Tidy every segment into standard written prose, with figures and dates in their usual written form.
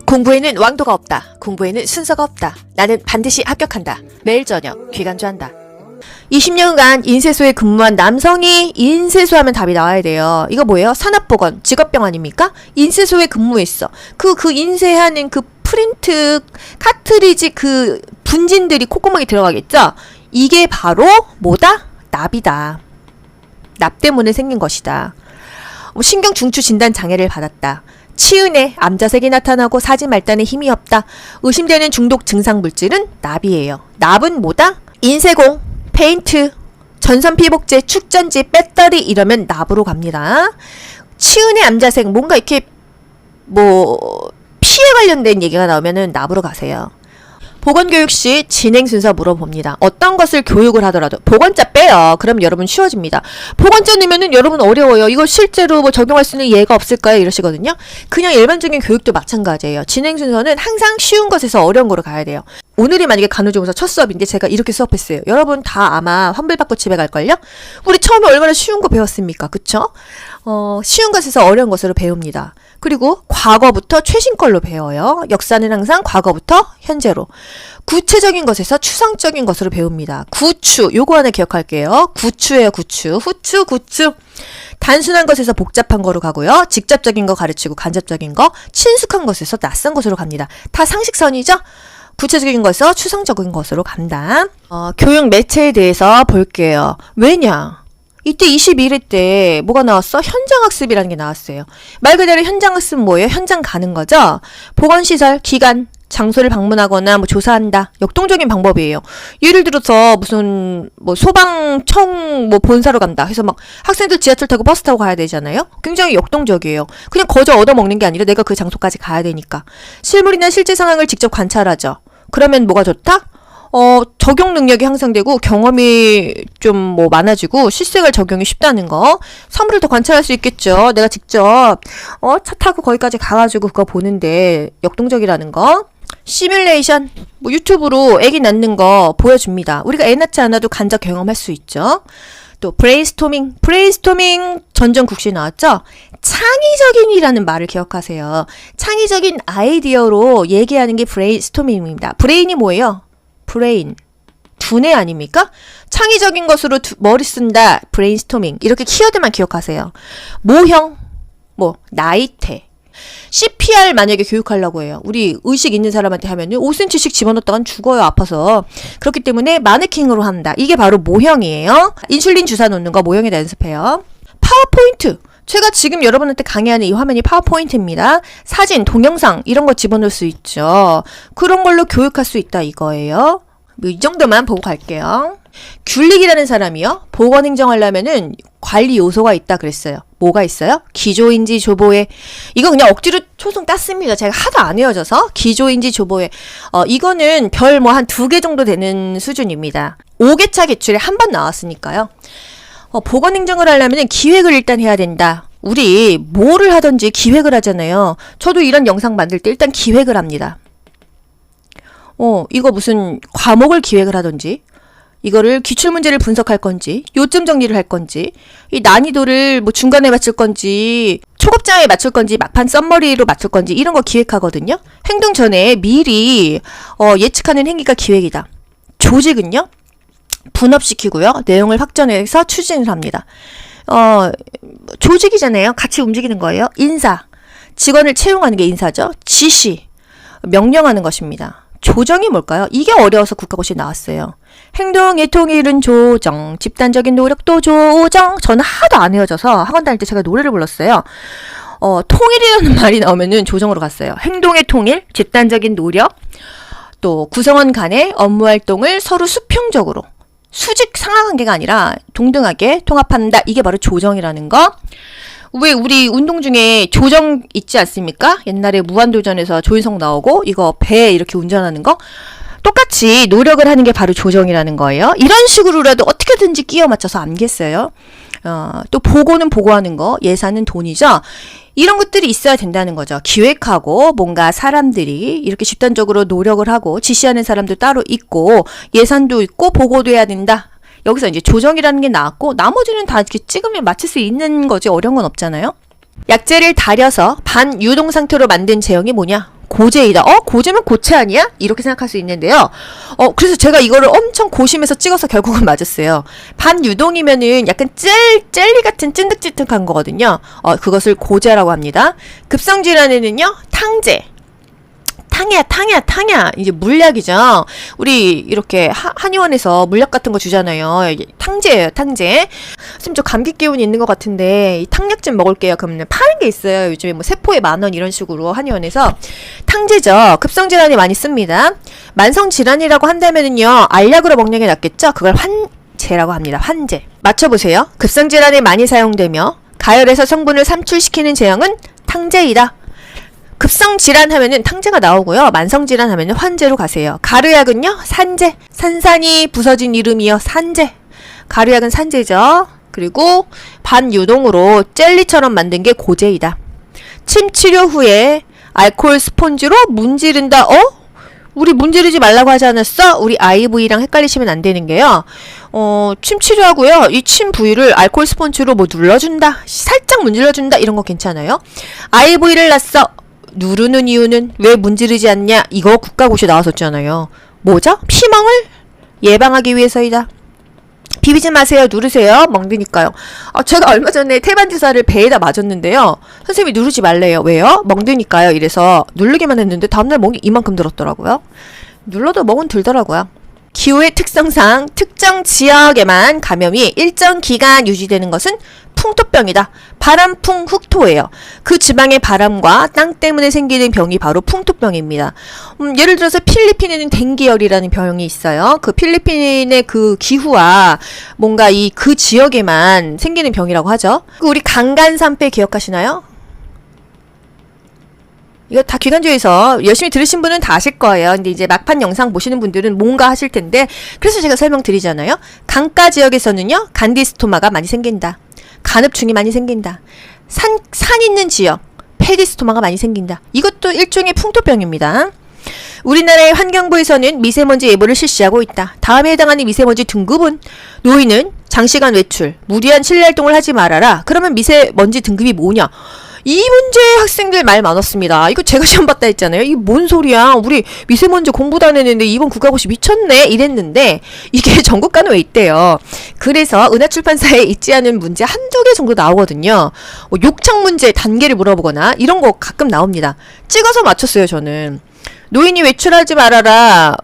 공부에는 왕도가 없다. 공부에는 순서가 없다. 나는 반드시 합격한다. 매일 저녁 귀간주한다. 20년간 인쇄소에 근무한 남성이 인쇄소 하면 답이 나와야 돼요. 이거 뭐예요? 산업보건, 직업병 아닙니까? 인쇄소에 근무했어. 그 인쇄하는 그 프린트, 카트리지 그 분진들이 콧구멍에 들어가겠죠? 이게 바로 뭐다? 납이다. 납 때문에 생긴 것이다. 신경 중추 진단 장애를 받았다. 치은에 암자색이 나타나고 사지 말단에 힘이 없다. 의심되는 중독 증상 물질은 납이에요. 납은 뭐다? 인쇄공, 페인트, 전선 피복제, 축전지, 배터리 이러면 납으로 갑니다. 치은의 암자색 뭔가 이렇게 피해 관련된 얘기가 나오면은 납으로 가세요. 보건교육 시 진행 순서 물어봅니다. 어떤 것을 교육을 하더라도 보건자 빼요. 그럼 여러분 쉬워집니다. 보건자 넣으면은 여러분 어려워요. 이거 실제로 적용할 수 있는 예가 없을까요? 이러시거든요. 그냥 일반적인 교육도 마찬가지예요. 진행 순서는 항상 쉬운 것에서 어려운 거로 가야 돼요. 오늘이 만약에 간호조무사 첫 수업인데 제가 이렇게 수업했어요. 여러분 다 아마 환불받고 집에 갈걸요? 우리 처음에 얼마나 쉬운 거 배웠습니까? 그쵸? 쉬운 것에서 어려운 것으로 배웁니다. 그리고 과거부터 최신 걸로 배워요. 역사는 항상 과거부터 현재로. 구체적인 것에서 추상적인 것으로 배웁니다. 구추, 요거 하나 기억할게요. 구추예요, 구추. 후추, 구추. 단순한 것에서 복잡한 거로 가고요. 직접적인 거 가르치고 간접적인 거, 친숙한 것에서 낯선 것으로 갑니다. 다 상식선이죠? 구체적인 것에서 추상적인 것으로 간다. 교육 매체에 대해서 볼게요. 왜냐? 이때 21회 때 뭐가 나왔어? 현장학습이라는 게 나왔어요. 말 그대로 현장학습 뭐예요? 현장 가는 거죠? 보건시설, 기관, 장소를 방문하거나 조사한다. 역동적인 방법이에요. 예를 들어서 무슨 소방청 본사로 간다 해서 막 학생들 지하철 타고 버스 타고 가야 되잖아요. 굉장히 역동적이에요. 그냥 거저 얻어먹는 게 아니라 내가 그 장소까지 가야 되니까. 실물이나 실제 상황을 직접 관찰하죠. 그러면 뭐가 좋다? 적용 능력이 향상되고 경험이 좀 많아지고 실생활 적용이 쉽다는 거. 사물을 더 관찰할 수 있겠죠. 내가 직접 차 타고 거기까지 가가지고 그거 보는데 역동적이라는 거. 시뮬레이션, 유튜브로 애기 낳는 거 보여줍니다. 우리가 애 낳지 않아도 간접 경험할 수 있죠. 또 브레인스토밍 전전국시 나왔죠? 창의적인이라는 말을 기억하세요. 창의적인 아이디어로 얘기하는 게 브레인스토밍입니다. 브레인이 뭐예요? 브레인, 두뇌 아닙니까? 창의적인 것으로 머리 쓴다, 브레인스토밍. 이렇게 키워드만 기억하세요. 모형, 나이테. CPR 만약에 교육하려고 해요. 우리 의식 있는 사람한테 하면은 5cm씩 집어넣었다간 죽어요, 아파서. 그렇기 때문에 마네킹으로 한다. 이게 바로 모형이에요. 인슐린 주사 놓는 거 모형에다 연습해요. 파워포인트. 제가 지금 여러분한테 강의하는 이 화면이 파워포인트입니다. 사진, 동영상 이런 거 집어넣을 수 있죠. 그런 걸로 교육할 수 있다 이거예요. 이 정도만 보고 갈게요. 귤릭이라는 사람이요. 보건행정하려면은 관리 요소가 있다 그랬어요. 뭐가 있어요? 기조인지 조보에. 이거 그냥 억지로 초성 땄습니다. 제가 하도 안 외워져서. 기조인지 조보에. 이거는 별 한 2개 정도 되는 수준입니다. 5개차 기출에 한 번 나왔으니까요. 보건행정을 하려면 기획을 일단 해야 된다. 우리 뭐를 하든지 기획을 하잖아요. 저도 이런 영상 만들 때 일단 기획을 합니다. 이거 무슨 과목을 기획을 하든지, 이거를 기출문제를 분석할 건지, 요점 정리를 할 건지, 이 난이도를 중간에 맞출 건지, 초급자에 맞출 건지, 막판 썸머리로 맞출 건지, 이런 거 기획하거든요. 행동 전에 미리 예측하는 행위가 기획이다. 조직은요? 분업시키고요. 내용을 확전해서 추진을 합니다. 조직이잖아요. 같이 움직이는 거예요. 인사. 직원을 채용하는 게 인사죠. 지시. 명령하는 것입니다. 조정이 뭘까요? 이게 어려워서 국가고시에 나왔어요. 행동의 통일은 조정, 집단적인 노력도 조정. 저는 하도 안 외워져서 학원 다닐 때 제가 노래를 불렀어요. 통일이라는 말이 나오면은 조정으로 갔어요. 행동의 통일, 집단적인 노력, 또 구성원 간의 업무 활동을 서로 수평적으로, 수직 상하관계가 아니라 동등하게 통합한다. 이게 바로 조정이라는 거. 왜 우리 운동 중에 조정 있지 않습니까? 옛날에 무한도전에서 조인성 나오고 이거 배 이렇게 운전하는 거. 똑같이 노력을 하는 게 바로 조정이라는 거예요. 이런 식으로라도 어떻게든지 끼워 맞춰서 암겠어요. 또 보고는 보고하는 거, 예산은 돈이죠. 이런 것들이 있어야 된다는 거죠. 기획하고 뭔가 사람들이 이렇게 집단적으로 노력을 하고 지시하는 사람도 따로 있고 예산도 있고 보고도 해야 된다. 여기서 이제 조정이라는 게 나왔고 나머지는 다 이렇게 찍으면 맞출 수 있는 거지 어려운 건 없잖아요. 약재를 달여서 반유동 상태로 만든 제형이 뭐냐? 고제이다. 고제면 고체 아니야? 이렇게 생각할 수 있는데요. 그래서 제가 이거를 엄청 고심해서 찍어서 결국은 맞았어요. 반유동이면은 약간 젤리 같은 찐득찐득한 거거든요. 그것을 고제라고 합니다. 급성질환에는요, 탕제. 탕야. 이제 물약이죠. 우리 이렇게 한의원에서 물약 같은 거 주잖아요. 이게 탕제예요, 탕제. 선생님, 저 감기 기운이 있는 것 같은데 이 탕약 좀 먹을게요. 그러면 파는 게 있어요. 요즘에 뭐 세포에 10,000원 이런 식으로 한의원에서. 탕제죠. 급성질환에 많이 씁니다. 만성질환이라고 한다면은요, 알약으로 먹는 게 낫겠죠. 그걸 환제라고 합니다. 환제. 맞춰보세요. 급성질환에 많이 사용되며 가열해서 성분을 삼출시키는 제형은 탕제이다. 급성질환 하면은 탕제가 나오고요. 만성질환 하면은 환제로 가세요. 가르약은요, 산제. 산산이 부서진 이름이요, 산제. 가르약은 산제죠. 그리고 반유동으로 젤리처럼 만든 게 고제이다. 침 치료 후에 알코올 스폰지로 문지른다. 우리 문지르지 말라고 하지 않았어? 우리 IV랑 헷갈리시면 안 되는 게요. 침 치료하고요. 이 침 부위를 알코올 스폰지로 뭐 눌러준다. 살짝 문질러준다. 이런 거 괜찮아요. IV를 놨어. 누르는 이유는 왜 문지르지 않냐? 이거 국가고시 나왔었잖아요. 뭐죠? 피멍을 예방하기 위해서이다. 비비지 마세요. 누르세요. 멍드니까요. 제가 얼마 전에 태반주사를 배에다 맞았는데요. 선생님이 누르지 말래요. 왜요? 멍드니까요. 이래서 누르기만 했는데 다음날 멍이 이만큼 들었더라고요. 눌러도 멍은 들더라고요. 기후의 특성상 특정 지역에만 감염이 일정 기간 유지되는 것은 풍토병이다. 바람풍 흑토예요. 그 지방의 바람과 땅 때문에 생기는 병이 바로 풍토병입니다. 예를 들어서 필리핀에는 댕기열이라는 병이 있어요. 그 필리핀의 그 기후와 뭔가 그 지역에만 생기는 병이라고 하죠. 우리 강간산패 기억하시나요? 이거 다 기관조에서 열심히 들으신 분은 다 아실 거예요. 근데 이제 막판 영상 보시는 분들은 뭔가 하실 텐데, 그래서 제가 설명드리잖아요. 강가 지역에서는요, 간디스토마가 많이 생긴다. 간흡충이 많이 생긴다. 산 있는 지역, 페디스토마가 많이 생긴다. 이것도 일종의 풍토병입니다. 우리나라의 환경부에서는 미세먼지 예보를 실시하고 있다. 다음에 해당하는 미세먼지 등급은 노인은 장시간 외출, 무리한 실내 활동을 하지 말아라. 그러면 미세먼지 등급이 뭐냐? 이 문제 학생들 말 많았습니다. 이거 제가 시험 봤다 했잖아요. 이게 뭔 소리야. 우리 미세먼지 공부도 안 했는데 이번 국가고시 미쳤네 이랬는데 이게 전국간에 왜 있대요. 그래서 은하출판사에 있지 않은 문제 한두 개 정도 나오거든요. 욕창 문제 단계를 물어보거나 이런 거 가끔 나옵니다. 찍어서 맞췄어요, 저는. 노인이 외출하지 말아라.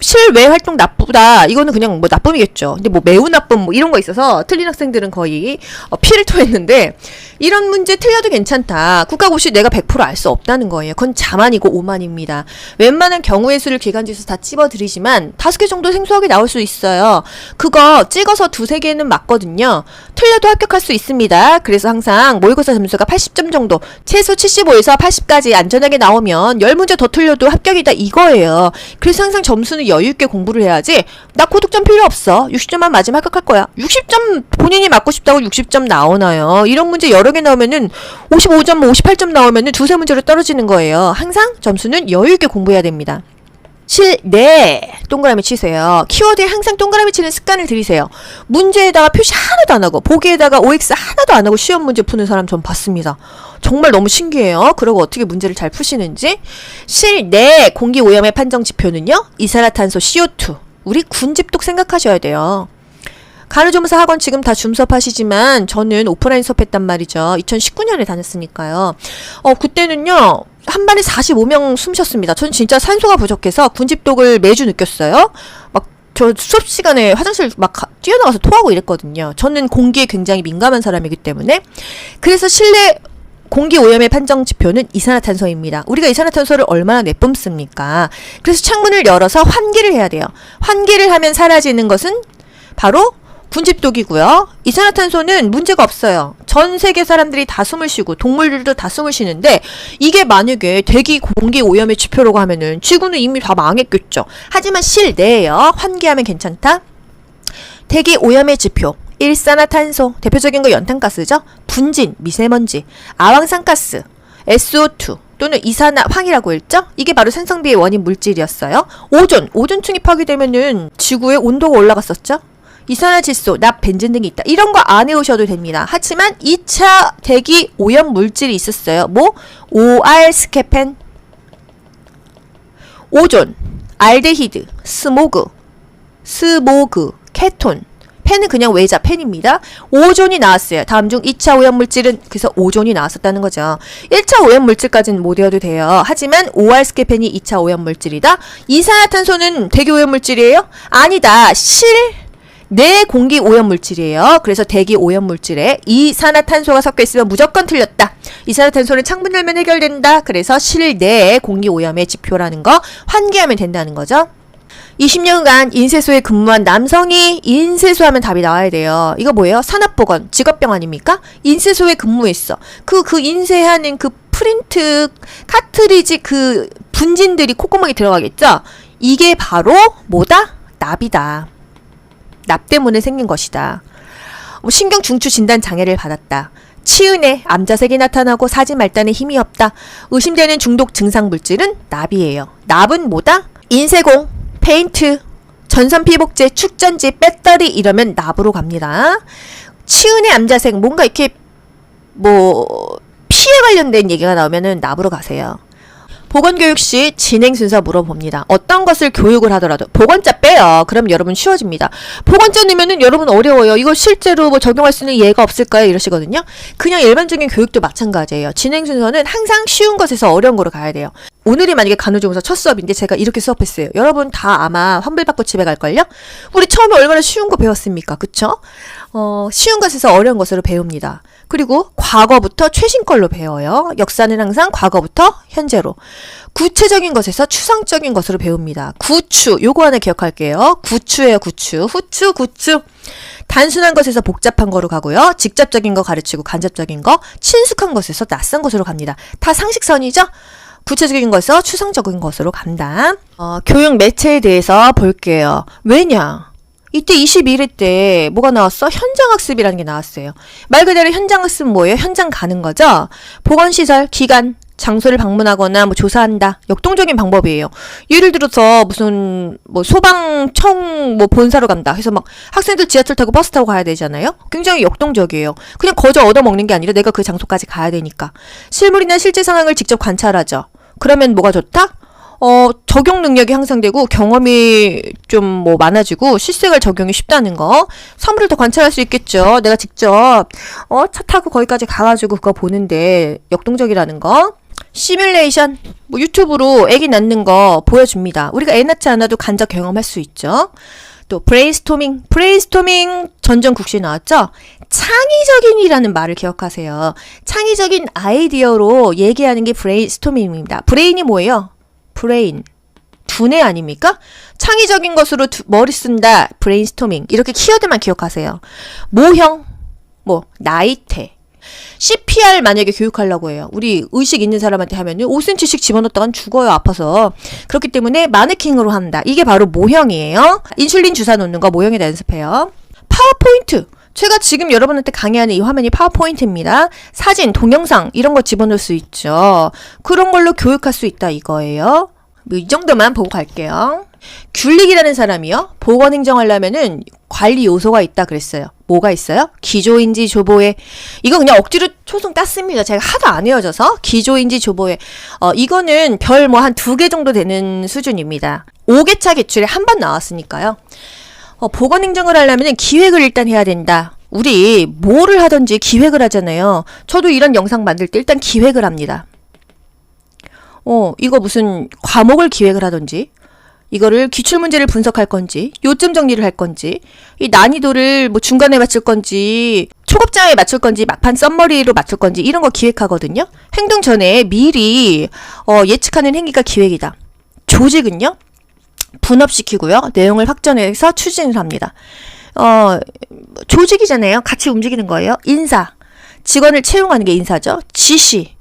실외 활동 나쁘다. 이거는 그냥 뭐 나쁨이겠죠. 근데 뭐 매우 나쁨 뭐 이런 거 있어서 틀린 학생들은 거의 피를 토했는데, 이런 문제 틀려도 괜찮다. 국가고시 내가 100% 알 수 없다는 거예요. 그건 자만이고 오만입니다. 웬만한 경우의 수를 기간지에서 다 찝어드리지만 5개 정도 생소하게 나올 수 있어요. 그거 찍어서 2-3개는 맞거든요. 틀려도 합격할 수 있습니다. 그래서 항상 모의고사 점수가 80점 정도, 최소 75에서 80까지 안전하게 나오면 10문제 더 틀려도 합격이다 이거예요. 그래서 항상 점수는 여유있게 공부를 해야지, 나 고득점 필요 없어, 60점만 맞으면 합격할 거야, 60점 본인이 맞고 싶다고 60점 나오나요? 이런 문제 여러 개 나오면은 55점, 58점 나오면은 2-3문제로 떨어지는 거예요. 항상 점수는 여유있게 공부해야 됩니다. 네, 동그라미 치세요. 키워드에 항상 동그라미 치는 습관을 들이세요. 문제에다가 표시 하나도 안 하고 보기에다가 OX 하나도 안 하고 시험 문제 푸는 사람 전 봤습니다. 정말 너무 신기해요. 그리고 어떻게 문제를 잘 푸시는지. 실내 공기 오염의 판정 지표는요, 이산화탄소 CO2. 우리 군집독 생각하셔야 돼요. 간호조무사 학원 지금 다 줌 수업하시지만 저는 오프라인 수업했단 말이죠. 2019년에 다녔으니까요. 그때는요, 한 반에 45명 숨 쉬었습니다. 전 진짜 산소가 부족해서 군집독을 매주 느꼈어요. 저 수업 시간에 화장실 뛰어나가서 토하고 이랬거든요. 저는 공기에 굉장히 민감한 사람이기 때문에. 그래서 실내 공기 오염의 판정 지표는 이산화탄소입니다. 우리가 이산화탄소를 얼마나 내뿜습니까? 그래서 창문을 열어서 환기를 해야 돼요. 환기를 하면 사라지는 것은 바로 군집독이고요. 이산화탄소는 문제가 없어요. 전 세계 사람들이 다 숨을 쉬고 동물들도 다 숨을 쉬는데, 이게 만약에 대기 공기 오염의 지표라고 하면은 지구는 이미 다 망했겠죠. 하지만 실내에요, 환기하면 괜찮다. 대기 오염의 지표, 일산화탄소, 대표적인 거 연탄가스죠. 분진, 미세먼지, 아황산가스, SO2 또는 이산화황이라고 했죠. 이게 바로 산성비의 원인 물질이었어요. 오존층이 파괴되면은 지구의 온도가 올라갔었죠. 이산화질소, 납, 벤젠 등이 있다. 이런 거 안 해오셔도 됩니다. 하지만 2차 대기 오염 물질이 있었어요. OR 스케펜, 오존, 알데히드, 스모그, 케톤. 펜은 그냥 외자 펜입니다. 오존이 나왔어요. 다음 중 2차 오염물질은 그래서 오존이 나왔었다는 거죠. 1차 오염물질까지는 못 외워도 돼요. 하지만 OR스케펜이 2차 오염물질이다. 이산화탄소는 대기 오염물질이에요? 아니다. 내 공기 오염물질이에요. 그래서 대기 오염물질에 이산화탄소가 섞여 있으면 무조건 틀렸다. 이산화탄소는 창문 열면 해결된다. 그래서 실내 공기 오염의 지표라는 거 환기하면 된다는 거죠. 20년간 인쇄소에 근무한 남성이 인쇄소 하면 답이 나와야 돼요. 이거 뭐예요? 산업보건, 직업병 아닙니까? 인쇄소에 근무했어. 그 인쇄하는 그 프린트, 카트리지 그 분진들이 콧구멍에 들어가겠죠? 이게 바로 뭐다? 납이다. 납 때문에 생긴 것이다. 신경 중추 진단 장애를 받았다. 치은에 암자색이 나타나고 사지 말단에 힘이 없다. 의심되는 중독 증상 물질은 납이에요. 납은 뭐다? 인쇄공, 페인트, 전선 피복제, 축전지, 배터리 이러면 납으로 갑니다. 치은의 암자색 뭔가 이렇게 피해 관련된 얘기가 나오면은 납으로 가세요. 보건교육 시 진행 순서 물어봅니다. 어떤 것을 교육을 하더라도 보건자 빼요. 그럼 여러분 쉬워집니다. 보건자 넣으면은 여러분 어려워요. 이거 실제로 적용할 수 있는 예가 없을까요? 이러시거든요. 그냥 일반적인 교육도 마찬가지예요. 진행 순서는 항상 쉬운 것에서 어려운 거로 가야 돼요. 오늘이 만약에 간호조무사 첫 수업인데 제가 이렇게 수업했어요. 여러분 다 아마 환불받고 집에 갈걸요? 우리 처음에 얼마나 쉬운 거 배웠습니까? 그쵸? 쉬운 것에서 어려운 것으로 배웁니다. 그리고 과거부터 최신 걸로 배워요. 역사는 항상 과거부터 현재로. 구체적인 것에서 추상적인 것으로 배웁니다. 구추, 요거 하나 기억할게요. 구추예요, 구추. 후추, 구추. 단순한 것에서 복잡한 거로 가고요. 직접적인 거 가르치고 간접적인 거, 친숙한 것에서 낯선 것으로 갑니다. 다 상식선이죠? 구체적인 것에서 추상적인 것으로 간다. 교육 매체에 대해서 볼게요. 왜냐? 이때 21회 때 뭐가 나왔어? 현장학습이라는 게 나왔어요. 말 그대로 현장학습은 뭐예요? 현장 가는 거죠? 보건시설, 기관, 장소를 방문하거나 조사한다. 역동적인 방법이에요. 예를 들어서 무슨 소방청 본사로 간다 해서 막 학생들 지하철 타고 버스 타고 가야 되잖아요. 굉장히 역동적이에요. 그냥 거저 얻어먹는 게 아니라 내가 그 장소까지 가야 되니까. 실물이나 실제 상황을 직접 관찰하죠. 그러면 뭐가 좋다? 적용 능력이 향상되고 경험이 좀 많아지고 실생활 적용이 쉽다는 거. 사물을 더 관찰할 수 있겠죠. 내가 직접 차 타고 거기까지 가가지고 그거 보는데 역동적이라는 거. 시뮬레이션, 유튜브로 애기 낳는 거 보여줍니다. 우리가 애 낳지 않아도 간접 경험할 수 있죠. 또 브레인스토밍 전전국시 나왔죠? 창의적인이라는 말을 기억하세요. 창의적인 아이디어로 얘기하는 게 브레인스토밍입니다. 브레인이 뭐예요? 브레인, 두뇌 아닙니까? 창의적인 것으로 머리 쓴다, 브레인스토밍. 이렇게 키워드만 기억하세요. 모형, 나이테. CPR 만약에 교육하려고 해요. 우리 의식 있는 사람한테 하면은 5cm씩 집어넣었다간 죽어요, 아파서. 그렇기 때문에 마네킹으로 한다. 이게 바로 모형이에요. 인슐린 주사 놓는 거 모형에다 연습해요. 파워포인트. 제가 지금 여러분한테 강의하는 이 화면이 파워포인트입니다. 사진, 동영상 이런 거 집어넣을 수 있죠. 그런 걸로 교육할 수 있다 이거예요. 이 정도만 보고 갈게요. 귤릭이라는 사람이요. 보건행정하려면은 관리 요소가 있다 그랬어요. 뭐가 있어요? 기조인지 조보회. 이거 그냥 억지로 초성 땄습니다. 제가 하도 안 외워져서. 기조인지 조보회. 이거는 별 한 2개 정도 되는 수준입니다. 5개차 개출에 한 번 나왔으니까요. 보건행정을 하려면 기획을 일단 해야 된다. 우리 뭐를 하든지 기획을 하잖아요. 저도 이런 영상 만들 때 일단 기획을 합니다. 이거 무슨 과목을 기획을 하든지, 이거를 기출문제를 분석할 건지, 요점 정리를 할 건지, 이 난이도를 중간에 맞출 건지, 초급자에 맞출 건지, 막판 썸머리로 맞출 건지, 이런 거 기획하거든요. 행동 전에 미리 예측하는 행위가 기획이다. 조직은요? 분업시키고요. 내용을 확정해서 추진을 합니다. 조직이잖아요. 같이 움직이는 거예요. 인사. 직원을 채용하는 게 인사죠. 지시.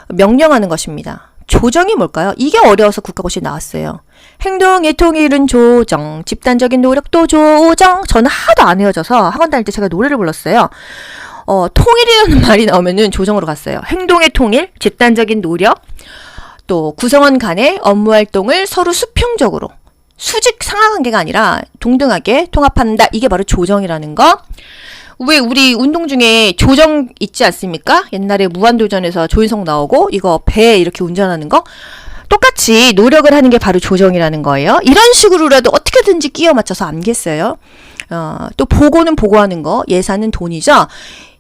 명령하는 것입니다. 조정이 뭘까요? 이게 어려워서 국가고시에 나왔어요. 행동의 통일은 조정, 집단적인 노력도 조정. 저는 하도 안 외워져서 학원 다닐 때 제가 노래를 불렀어요. 통일이라는 말이 나오면은 조정으로 갔어요. 행동의 통일, 집단적인 노력, 또 구성원 간의 업무 활동을 서로 수평적으로, 수직 상하관계가 아니라 동등하게 통합한다. 이게 바로 조정이라는 거. 왜 우리 운동 중에 조정 있지 않습니까? 옛날에 무한도전에서 조인성 나오고 이거 배 이렇게 운전하는 거. 똑같이 노력을 하는 게 바로 조정이라는 거예요. 이런 식으로라도 어떻게든지 끼워 맞춰서 암겠어요. 또 보고는 보고하는 거, 예산은 돈이죠.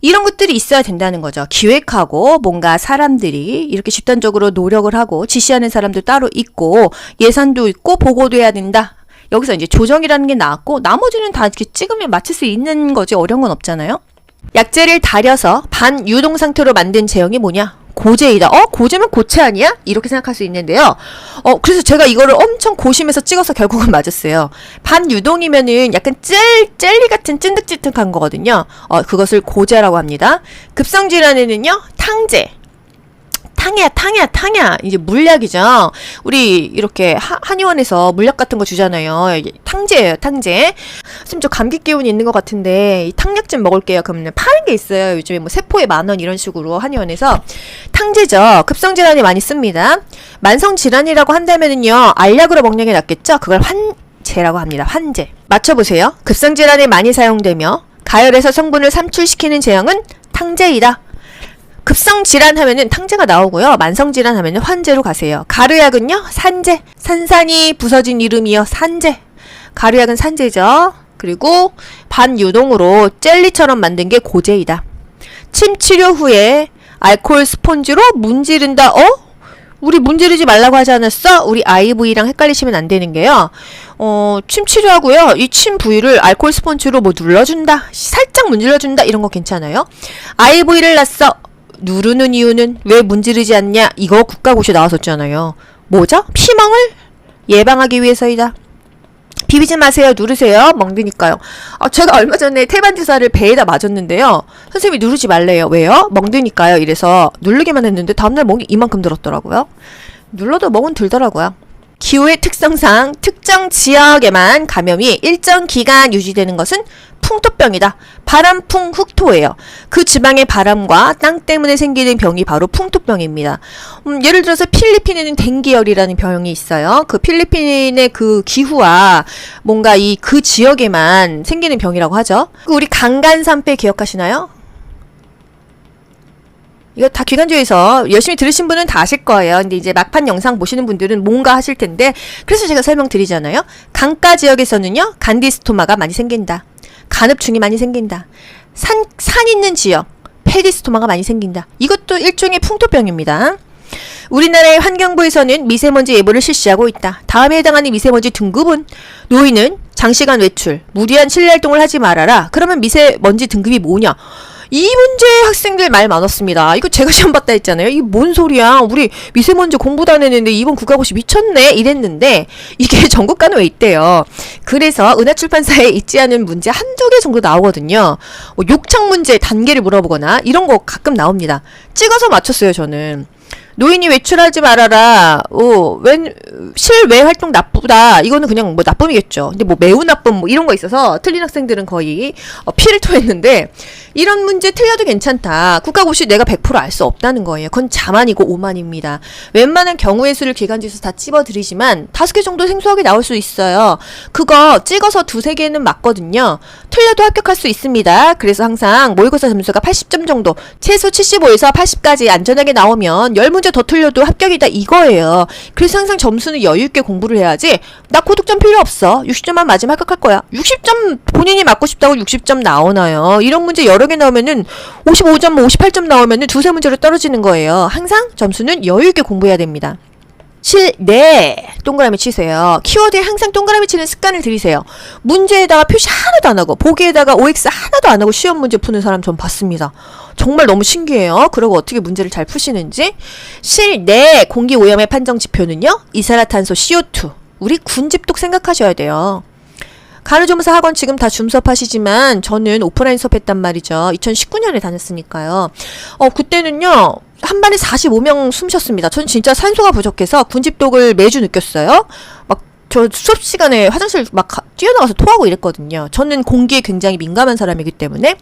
이런 것들이 있어야 된다는 거죠. 기획하고 뭔가 사람들이 이렇게 집단적으로 노력을 하고 지시하는 사람도 따로 있고 예산도 있고 보고도 해야 된다. 여기서 이제 조정이라는 게 나왔고 나머지는 다 이렇게 찍으면 맞출 수 있는 거지 어려운 건 없잖아요. 약재를 달여서 반유동 상태로 만든 제형이 뭐냐? 고제이다. 고제면 고체 아니야? 이렇게 생각할 수 있는데요. 그래서 제가 이거를 엄청 고심해서 찍어서 결국은 맞았어요. 반유동이면은 약간 젤리 같은 찐득찐득한 거거든요. 그것을 고제라고 합니다. 급성질환에는요, 탕제. 탕야. 이제 물약이죠. 우리 이렇게 한의원에서 물약 같은 거 주잖아요. 탕제예요, 탕제. 지금 저 감기 기운이 있는 것 같은데 이 탕약 좀 먹을게요. 그러면 파는 게 있어요. 요즘에 뭐 세포에 10,000원 이런 식으로 한의원에서 탕제죠. 급성질환에 많이 씁니다. 만성질환이라고 한다면은요, 알약으로 먹는 게 낫겠죠. 그걸 환제라고 합니다. 환제. 맞춰보세요. 급성질환에 많이 사용되며 가열해서 성분을 삼출시키는 제형은 탕제이다. 급성질환 하면은 탕제가 나오고요. 만성질환 하면은 환제로 가세요. 가르약은요, 산제. 산산이 부서진 이름이요, 산제. 가르약은 산제죠. 그리고 반유동으로 젤리처럼 만든 게 고제이다. 침 치료 후에 알코올 스폰지로 문지른다. 우리 문지르지 말라고 하지 않았어? 우리 IV랑 헷갈리시면 안 되는 게요. 침 치료하고요. 이 침 부위를 알코올 스폰지로 뭐 눌러준다. 살짝 문질러준다. 이런 거 괜찮아요. IV를 놨어. 누르는 이유는 왜 문지르지 않냐? 이거 국가고시 나왔었잖아요. 뭐죠? 피멍을 예방하기 위해서이다. 비비지 마세요. 누르세요. 멍드니까요. 제가 얼마 전에 태반 주사를 배에다 맞았는데요. 선생님이 누르지 말래요. 왜요? 멍드니까요. 이래서 누르기만 했는데 다음날 멍이 이만큼 들었더라고요. 눌러도 멍은 들더라고요. 기후의 특성상 특정 지역에만 감염이 일정 기간 유지되는 것은 풍토병이다. 바람풍 흑토예요. 그 지방의 바람과 땅 때문에 생기는 병이 바로 풍토병입니다. 예를 들어서 필리핀에는 댕기열이라는 병이 있어요. 그 필리핀의 그 기후와 뭔가 그 지역에만 생기는 병이라고 하죠. 우리 강간산패 기억하시나요? 이거 다 기관조에서 열심히 들으신 분은 다 아실 거예요. 근데 이제 막판 영상 보시는 분들은 뭔가 하실 텐데, 그래서 제가 설명드리잖아요. 강가 지역에서는요, 간디스토마가 많이 생긴다. 간흡충이 많이 생긴다. 산 있는 지역, 페디스토마가 많이 생긴다. 이것도 일종의 풍토병입니다. 우리나라의 환경부에서는 미세먼지 예보를 실시하고 있다. 다음에 해당하는 미세먼지 등급은 노인은 장시간 외출, 무리한 실내 활동을 하지 말아라. 그러면 미세먼지 등급이 뭐냐? 이 문제 학생들 말 많았습니다. 이거 제가 시험 봤다 했잖아요. 이게 뭔 소리야. 우리 미세먼지 공부도 안 했는데 이번 국가고시 미쳤네 이랬는데 이게 전국간에 왜 있대요. 그래서 은하출판사에 있지 않은 문제 한두 개 정도 나오거든요. 욕창 문제 단계를 물어보거나 이런 거 가끔 나옵니다. 찍어서 맞췄어요 저는. 노인이 외출하지 말아라. 실외 활동 나쁘다. 이거는 그냥 뭐 나쁨이겠죠. 근데 뭐 매우 나쁨 뭐 이런 거 있어서 틀린 학생들은 거의 피를 토했는데, 이런 문제 틀려도 괜찮다. 국가고시 내가 100% 알 수 없다는 거예요. 그건 자만이고 오만입니다. 웬만한 경우의 수를 기간지에서 다 찝어드리지만 5개 정도 생소하게 나올 수 있어요. 그거 찍어서 2-3개는 맞거든요. 틀려도 합격할 수 있습니다. 그래서 항상 모의고사 점수가 80점 정도, 최소 75에서 80까지 안전하게 나오면 10문제 더 틀려도 합격이다 이거예요. 그래서 항상 점수는 여유있게 공부를 해야지, 나 고득점 필요 없어. 60점만 맞으면 합격할 거야. 60점 본인이 맞고 싶다고 60점 나오나요? 이런 문제 여러 개 나오면은 55점, 58점 나오면은 2-3문제로 떨어지는 거예요. 항상 점수는 여유있게 공부해야 됩니다. 네, 동그라미 치세요. 키워드에 항상 동그라미 치는 습관을 들이세요. 문제에다가 표시 하나도 안 하고 보기에다가 OX 하나도 안 하고 시험 문제 푸는 사람 전 봤습니다. 정말 너무 신기해요. 그리고 어떻게 문제를 잘 푸시는지. 실내 공기 오염의 판정 지표는요, 이산화탄소 CO2. 우리 군집독 생각하셔야 돼요. 간호조무사 학원 지금 다 줌 수업하시지만 저는 오프라인 수업했단 말이죠. 2019년에 다녔으니까요. 그때는요, 한 반에 45명 숨 쉬었습니다. 전 진짜 산소가 부족해서 군집독을 매주 느꼈어요. 저 수업 시간에 화장실 뛰어나가서 토하고 이랬거든요. 저는 공기에 굉장히 민감한 사람이기 때문에.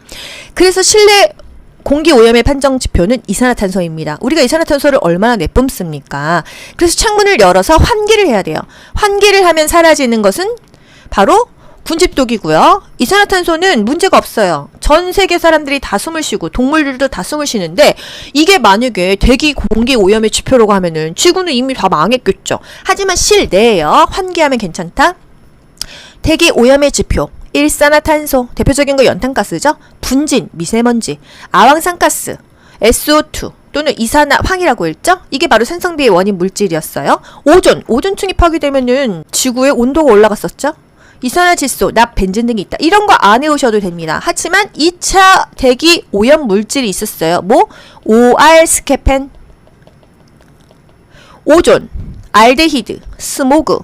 그래서 실내 공기 오염의 판정 지표는 이산화탄소입니다. 우리가 이산화탄소를 얼마나 내뿜습니까? 그래서 창문을 열어서 환기를 해야 돼요. 환기를 하면 사라지는 것은 바로 군집독이고요. 이산화탄소는 문제가 없어요. 전 세계 사람들이 다 숨을 쉬고 동물들도 다 숨을 쉬는데 이게 만약에 대기 공기 오염의 지표라고 하면은 지구는 이미 다 망했겠죠. 하지만 실내에요. 환기하면 괜찮다. 대기 오염의 지표. 일산화탄소, 대표적인 거 연탄가스죠. 분진, 미세먼지, 아황산가스, SO2 또는 이산화황이라고 했죠. 이게 바로 산성비의 원인 물질이었어요. 오존층이 파괴되면은 지구의 온도가 올라갔었죠. 이산화질소, 납, 벤젠 등이 있다. 이런 거 안 해오셔도 됩니다. 하지만 2차 대기 오염 물질이 있었어요. 뭐? OR 스케펜, 오존, 알데히드, 스모그,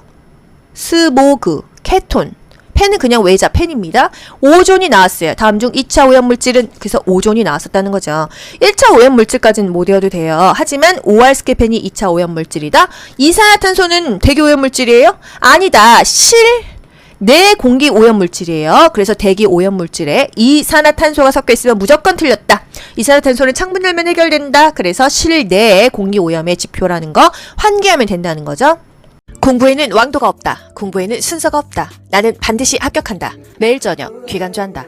케톤. 펜은 그냥 외자 펜입니다. 오존이 나왔어요. 다음 중 2차 오염 물질은 그래서 오존이 나왔었다는 거죠. 1차 오염 물질까지는 못 외워도 돼요. 하지만 OR 스케펜이 2차 오염 물질이다. 이산화탄소는 대기 오염 물질이에요? 아니다. 실내 공기 오염 물질이에요. 그래서 대기 오염 물질에 이산화탄소가 섞여 있으면 무조건 틀렸다. 이산화탄소는 창문 열면 해결된다. 그래서 실내 공기 오염의 지표라는 거 환기하면 된다는 거죠. 공부에는 왕도가 없다. 공부에는 순서가 없다. 나는 반드시 합격한다. 매일 저녁 귀간주한다.